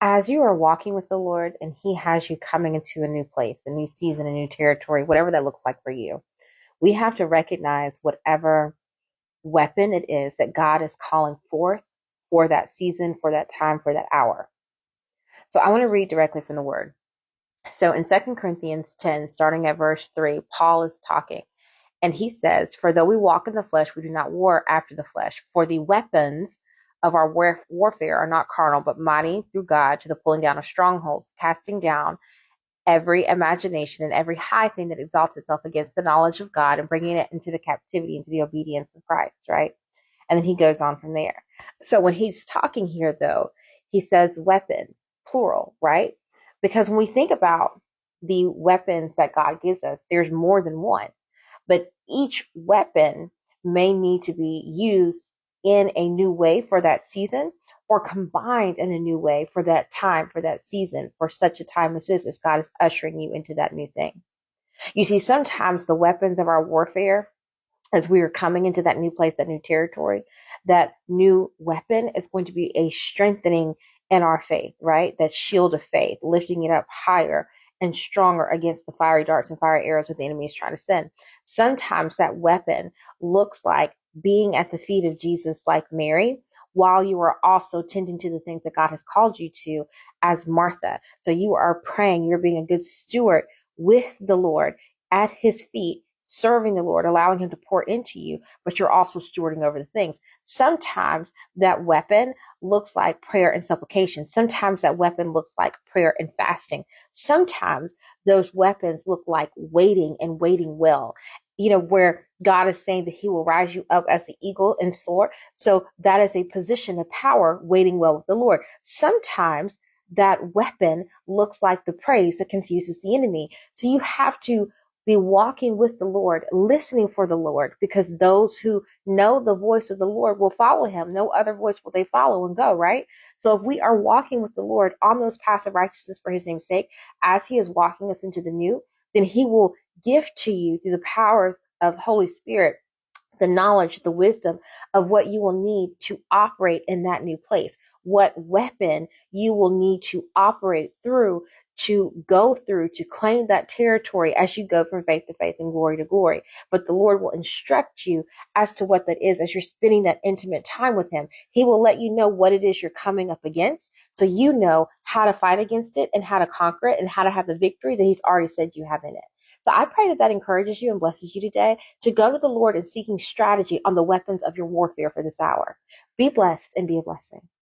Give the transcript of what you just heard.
As you are walking with the Lord and He has you coming into a new place, a new season, a new territory, whatever that looks like for you, we have to recognize whatever weapon it is that God is calling forth for that season, for that time, for that hour. So I want to read directly from the word. So in 2 Corinthians 10, starting at verse 3, Paul is talking. And he says, "For though we walk in the flesh, we do not war after the flesh. For the weapons of our warfare are not carnal, but mighty through God to the pulling down of strongholds, casting down every imagination and every high thing that exalts itself against the knowledge of God, and bringing it into the captivity, into the obedience of Christ," right? And then he goes on from there. So when he's talking here, though, he says weapons, plural, right? Because when we think about the weapons that God gives us, there's more than one. But each weapon may need to be used in a new way for that season, or combined in a new way for that time, for that season, for such a time as this, as God is ushering you into that new thing. You see, sometimes the weapons of our warfare, as we are coming into that new place, that new territory, that new weapon is going to be a strengthening in our faith, right? That shield of faith, lifting it up higher and stronger against the fiery darts and fiery arrows that the enemy is trying to send. Sometimes that weapon looks like being at the feet of Jesus, like Mary, while you are also tending to the things that God has called you to as Martha. So you are praying, you're being a good steward with the Lord at his feet, serving the Lord, allowing him to pour into you, but you're also stewarding over the things. Sometimes that weapon looks like prayer and supplication. Sometimes that weapon looks like prayer and fasting. Sometimes those weapons look like waiting and waiting well. Where God is saying that he will rise you up as the eagle and soar. So that is a position of power, waiting well with the Lord. Sometimes that weapon looks like the praise that confuses the enemy. So you have to be walking with the Lord, listening for the Lord, because those who know the voice of the Lord will follow him. No other voice will they follow and go, right? So if we are walking with the Lord on those paths of righteousness for his name's sake, as he is walking us into the new, then he will give to you through the power of Holy Spirit the knowledge, the wisdom of what you will need to operate in that new place, what weapon you will need to operate through, to go through, to claim that territory as you go from faith to faith and glory to glory. But the Lord will instruct you as to what that is as you're spending that intimate time with him. He will let you know what it is you're coming up against, so you know how to fight against it and how to conquer it and how to have the victory that he's already said you have in it. So I pray that that encourages you and blesses you today to go to the Lord and seeking strategy on the weapons of your warfare for this hour. Be blessed and be a blessing.